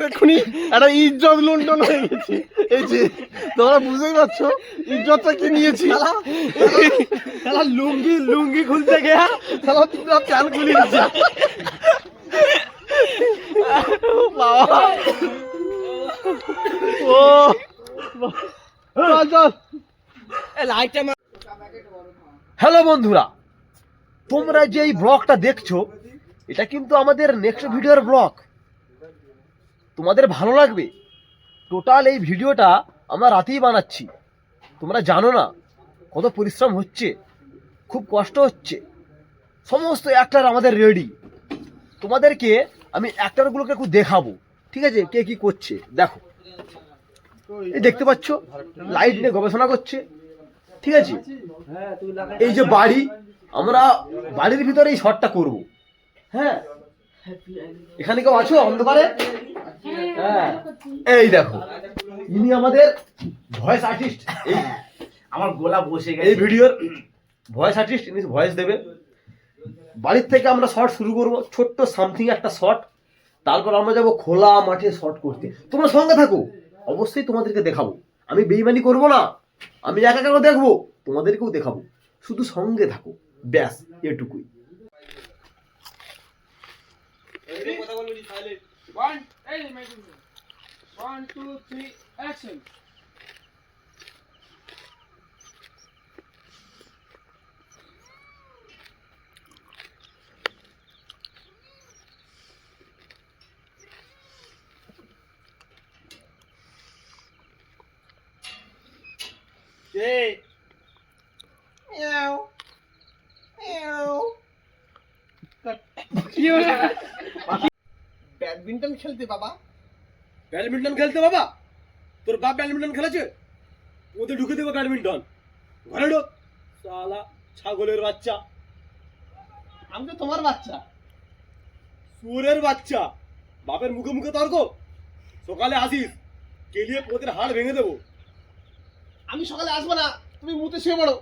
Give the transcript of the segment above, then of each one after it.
এখনই একটা ইজ্জত লুণ্ঠন হয়ে গেছে। এই যে তোমরা বুঝতেই পারছো ইজ্জতটা কি নিয়েছি। লুঙ্গি লুঙ্গি খুলতে গিয়া পুরো প্যান খুলে দিচ্ছে। ও চল হ্যালো বন্ধুরা, তোমরা যে এই ব্লগটা দেখছো এটা কিন্তু আমাদের নেক্সট ভিডিওর ব্লগ। তোমাদের ভালো লাগবে। টোটাল এই ভিডিওটা আমরা রাতেই বানাচ্ছি। তোমরা জানো না কত পরিশ্রম হচ্ছে, খুব কষ্ট হচ্ছে। সমস্ত অ্যাক্টর আমাদের রেডি। তোমাদেরকে আমি অ্যাক্টরগুলোকে একটু দেখাবো, ঠিক আছে, কে কি করছে। দেখো, এই দেখতে পাচ্ছ লাইট নিয়ে গবেষণা করছে, ঠিক আছে। এই যে বাড়ি, আমরা বাড়ির ভিতরে এই শটটা করব। হ্যাঁ, এখানে কেউ আছো অন্ধকারে? হ্যাঁ, এই দেখো ইনি আমাদের ভয়েস আর্টিস্ট। এই আমার গোলা বসে গেছে। এই ভিডিওর ভয়েস আর্টিস্ট, ইনি ভয়েস দেবে। বাড়ির থেকে আমরা শট শুরু করব, ছোট্ট সামথিং একটা শট। তারপর আমরা যাব খোলা মাঠে শট করতে। তোমরা সঙ্গে থাকো, অবশ্যই তোমাদেরকে দেখাবো। আমি বেইমানি করব না, আমি একা একা দেখবো, তোমাদেরকেও দেখাবো। শুধু সঙ্গে থাকো, ব্যাস এটুকুই। One, two, three, action! Hey! Meow! Meow! Badminton খেলতে বাবা? ব্যাডমিন্টন খেলতে বাবা? তোর বাপ ব্যাডমিন্টন খেলেছে? ওতে ঢুকে দেবো ব্যাডমিন্টন। ঘরে ঢোক শালা ছাগলের বাচ্চা। আমি তো তোমার বাচ্চা। শুয়োরের বাচ্চা। বাপের মুখে মুখে তর্ক। সকালে আসিস, কেলিয়ে পোতের হাড় ভেঙে দেবো। আমি সকালে আসবো না, তুমি মুতে শুয়ে পড়ো।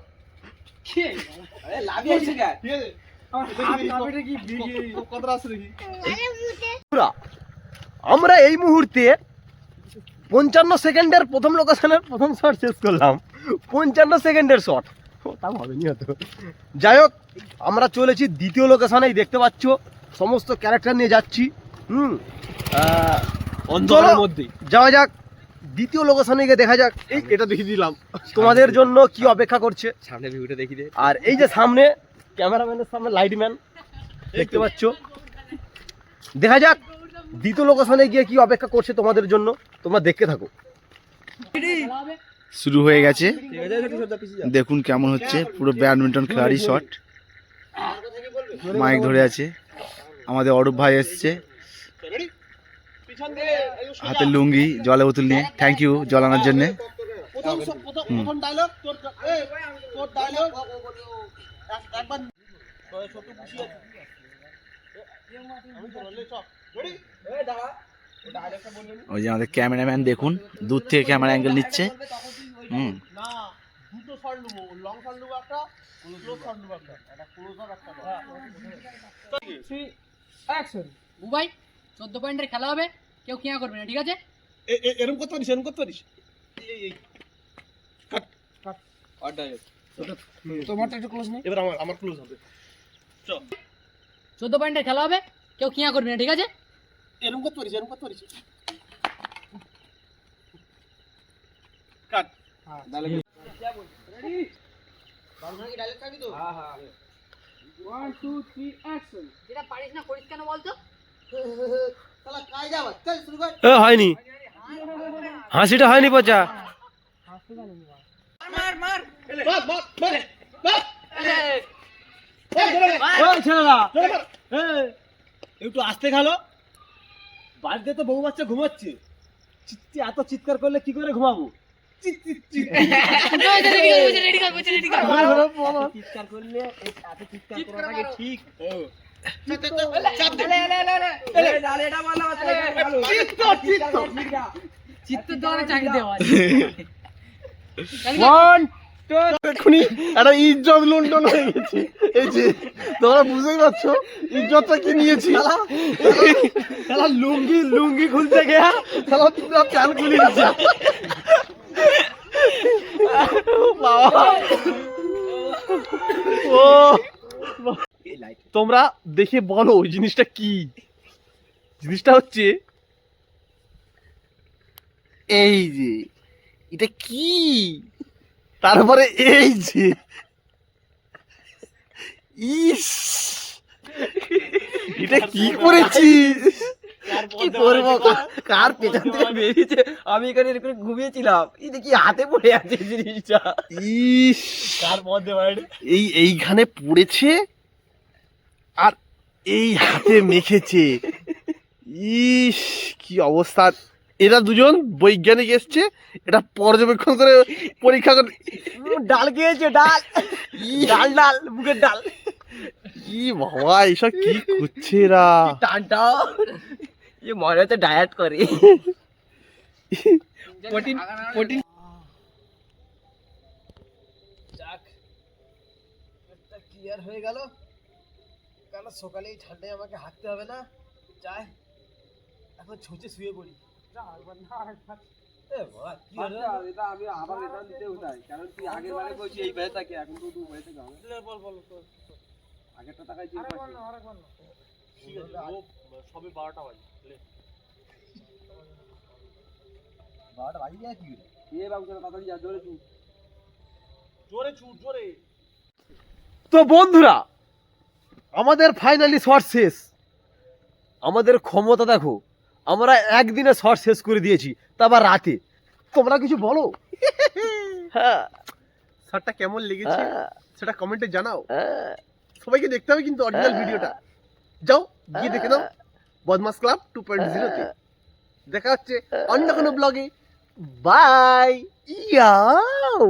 আরে লাভিয়ে আছে কেন? ঠিক আছে, আমরা এই মুহূর্তে 55 সেকেন্ডের প্রথম লোকেশনের প্রথম শট শেষ করলাম। 55 সেকেন্ডের শট, তাও হবেনি হয়তো। যাই হোক, আমরা চলেছি দ্বিতীয় লোকেশনেই। দেখতে পাচ্ছ সমস্ত ক্যারেক্টার নিয়ে যাচ্ছি। অঞ্চলের মধ্যে যাওয়া যাক, দ্বিতীয় লোকেশনে গিয়ে দেখা যাক। এই এটা দেখিয়ে দিলাম তোমাদের জন্য কি অপেক্ষা করছে। সামনে ভিউটা দেখি দে। আর এই যে সামনে ক্যামেরাম্যানের সামনে লাইটম্যান দেখতে পাচ্ছ। দেখা যাক দ্বিতীয় লোকেশনে গিয়ে কি অপেক্ষা করছে তোমাদের জন্য। তোমরা দেখতে থাকো। শুরু হয়ে গেছে, দেখুন কেমন হচ্ছে। পুরো ব্যাডমিন্টন খেলারই শট। মাইক ধরে আছে আমাদের অরূপ ভাই, এসছে হাতে লুঙ্গি, জলে বোতল নিয়ে। থ্যাংক ইউ জল আনার জন্যে। ওই যে আমাদের ক্যামেরাম্যান দেখুন, দূর থেকে ক্যামেরা অ্যাঙ্গেল নিচ্ছে। Action! বুবাই 14 পয়েন্টের খেলা হবে, কেউ কিয়া করবে না, ঠিক আছে? এরকম করতে পারিস, এরকম করতে পারিস। তোমারটা একটু ক্লোজ নেই। এবার আমার ক্লোজ হবে। 14 পয়েন্টের খেলা হবে, কেউ কিয়া করবে না, ঠিক আছে? এরকম করতে পারিস, এরকম করতে পারিস। কাট। রেডি? হ্যাঁ। 1, 2, 3, action! যেটা পারিস না করিস কেন বলতো? হয়নি, হাসিটা হয়নি পচা। একটু আস্তে খেলো, বাড়িতে তো বউ বাচ্চা ঘুমাচ্ছে। এত চিৎকার করলে কি করে ঘুমাবো? চিৎকার করলে এত চিৎকার করাটাকে ঠিক। চিত্ত তো অনেক চাকরি দেওয়া আছে। 1, এখনই একটা ইজ্জত লুণ্ঠন হয়ে গেছে। এই যে তোমরা বুঝতেই পারছো ইজ্জতটা কি নিয়েছি। শালা লুঙ্গি খুলতে গিয়া শালা পুরো প্যান খুলে দিচ্ছে। বাবা ও তোমরা দেখে বলো ওই জিনিসটা কি। জিনিসটা হচ্ছে এই যে এটা কি, তারপরে এই যে ইস এটা কি করেছিস, কি করবো, কার পেছন থেকে বেরিয়েছে। আমি এখানে এরকম ঘুমিয়েছিলাম, এই দেখি হাতে পড়ে আছে জিনিসটা। ইস কার মধ্যে এইখানে পড়েছে আর এই হাতে মেখেছে। ইস কি অবস্থা। এরা দুজন বৈজ্ঞানিক এসছে, এটা পর্যবেক্ষণ করে পরীক্ষা করে। ডাল খেয়েছে, ডাল ডাল ডাল মুখের ডাল। কি বাবা এসব কি করছে এরা। টানটা মনে হচ্ছে ডায়েট করে। প্রোটিন প্রোটিন যাক একটা ক্লিয়ার হয়ে গেল। কাল সকালেই ঠান্ডায় আমাকে হাঁটতে হবে না। যাই এখন ছুঁচে শুয়ে পড়ি। আমি আবার রিটার্ন দিতে উঠাই, কারণ তুই আগের বারে বলছি এই ভাই থাকে, এখন তো তুই ভাই থেকে হবে। বল আগেরটা টাকায় যে ঠিক আছে ও সবে 12টা বাজে। 12টা বাজে যায় কি রে? এ বাবু চল তাড়াতাড়ি যা, জোরে ছুট জোরে। তো বন্ধুরা আমাদের ফাইনালি শর্ট শেষ। আমাদের ক্ষমতা দেখো, আমরা একদিনে শর্ট শেষ করে দিয়েছি, তা আবার রাতে। তোমরা কিছু বলো। হ্যাঁ শর্টটা কেমন লেগেছে সেটা কমেন্টে জানাও। সবাইকে দেখতে হবে কিন্তু অরিজিনাল ভিডিওটা। যাও গিয়ে দেখে নাও বদমাস ক্লাব 2.0 তে। দেখা হচ্ছে অন্য কোনো ব্লগে। বাই ইয়াও।